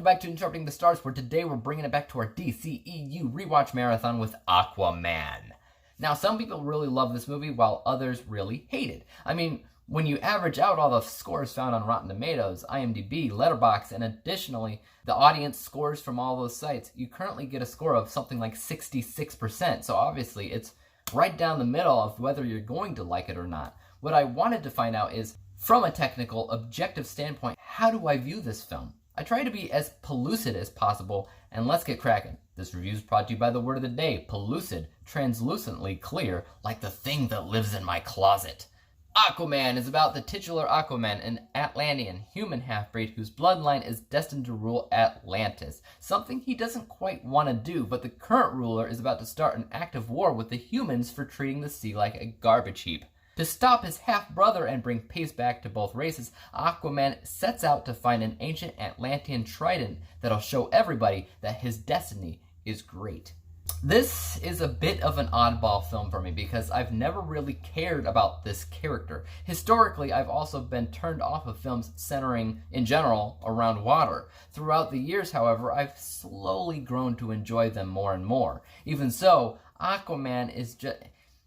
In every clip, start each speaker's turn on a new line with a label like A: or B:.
A: welcome back to Interpreting the Stars, where today we're bringing it back to our DCEU Rewatch Marathon with Aquaman. Now, some people really love this movie, while others really hate it. I mean, when you average out all the scores found on Rotten Tomatoes, IMDb, Letterboxd, and additionally, the audience scores from all those sites, you currently get a score of something like 66%, so obviously it's right down the middle of whether you're going to like it or not. What I wanted to find out is, from a technical, objective standpoint, how do I view this film? I try to be as pellucid as possible, and let's get cracking. This review is brought to you by the word of the day, pellucid, translucently clear, like the thing that lives in my closet. Aquaman is about the titular Aquaman, an Atlantean human half-breed whose bloodline is destined to rule Atlantis, something he doesn't quite want to do, but the current ruler is about to start an active war with the humans for treating the sea like a garbage heap. To stop his half-brother and bring peace back to both races, Aquaman sets out to find an ancient Atlantean trident that'll show everybody that his destiny is great. This is a bit of an oddball film for me because I've never really cared about this character. Historically, I've also been turned off of films centering, in general, around water. Throughout the years, however, I've slowly grown to enjoy them more and more. Even so, Aquaman is just...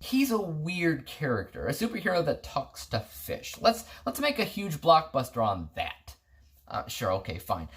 A: he's a weird character, a superhero that talks to fish. Let's make a huge blockbuster on that. Sure, okay, fine.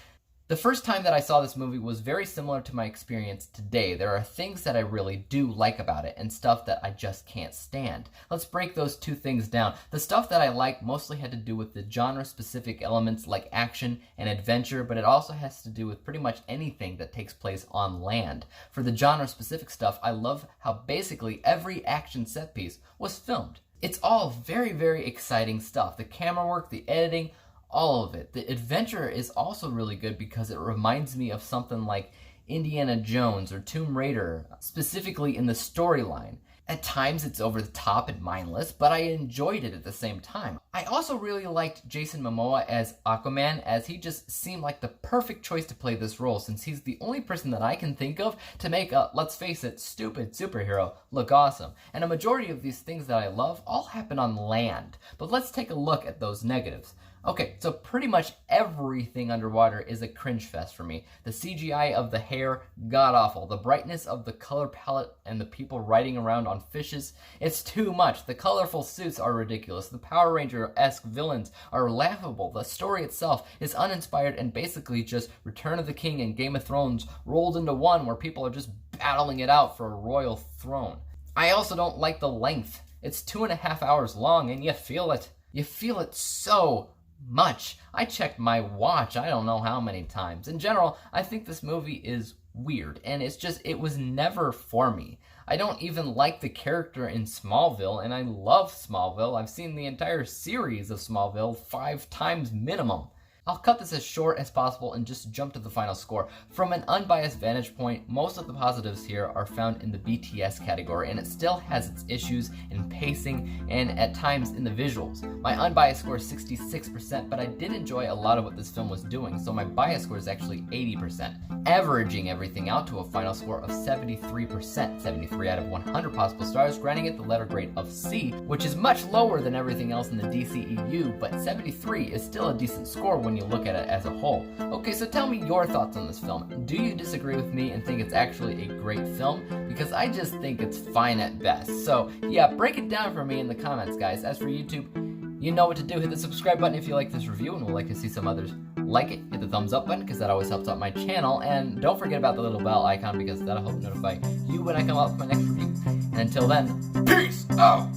A: The first time that I saw this movie was very similar to my experience today. There are things that I really do like about it, and stuff that I just can't stand. Let's break those two things down. The stuff that I like mostly had to do with the genre-specific elements like action and adventure, but it also has to do with pretty much anything that takes place on land. For the genre-specific stuff, I love how basically every action set piece was filmed. It's all very, very exciting stuff. The camera work, the editing, all of it. The adventure is also really good because it reminds me of something like Indiana Jones or Tomb Raider, specifically in the storyline. At times it's over the top and mindless, but I enjoyed it at the same time. I also really liked Jason Momoa as Aquaman, as he just seemed like the perfect choice to play this role, since he's the only person that I can think of to make a, let's face it, stupid superhero look awesome. And a majority of these things that I love all happen on land, but let's take a look at those negatives. Okay, so pretty much everything underwater is a cringe fest for me. The CGI of the hair, god-awful. The brightness of the color palette and the people riding around on fishes, it's too much. The colorful suits are ridiculous. The Power Ranger-esque villains are laughable. The story itself is uninspired and basically just Return of the King and Game of Thrones rolled into one, where people are just battling it out for a royal throne. I also don't like the length. It's 2.5 hours long and you feel it. You feel it so much. I checked my watch I don't know how many times. In general, I think this movie is weird, and it was never for me. I don't even like the character in Smallville, and I love Smallville. I've seen the entire series of Smallville 5 times minimum. I'll cut this as short as possible and just jump to the final score. From an unbiased vantage point, most of the positives here are found in the BTS category, and it still has its issues in pacing and at times in the visuals. My unbiased score is 66%, but I did enjoy a lot of what this film was doing, so my bias score is actually 80%, averaging everything out to a final score of 73%, 73 out of 100 possible stars, granting it the letter grade of C, which is much lower than everything else in the DCEU, but 73 is still a decent score when you look at it as a whole. Okay, so tell me your thoughts on this film. Do you disagree with me and think it's actually a great film? Because I just think it's fine at best. So yeah, break it down for me in the comments, guys. As for YouTube, you know what to do. Hit the subscribe button if you like this review and would like to see some others like it. Hit the thumbs up button because that always helps out my channel. And don't forget about the little bell icon because that'll help notify you when I come up with my next review. And until then, peace out!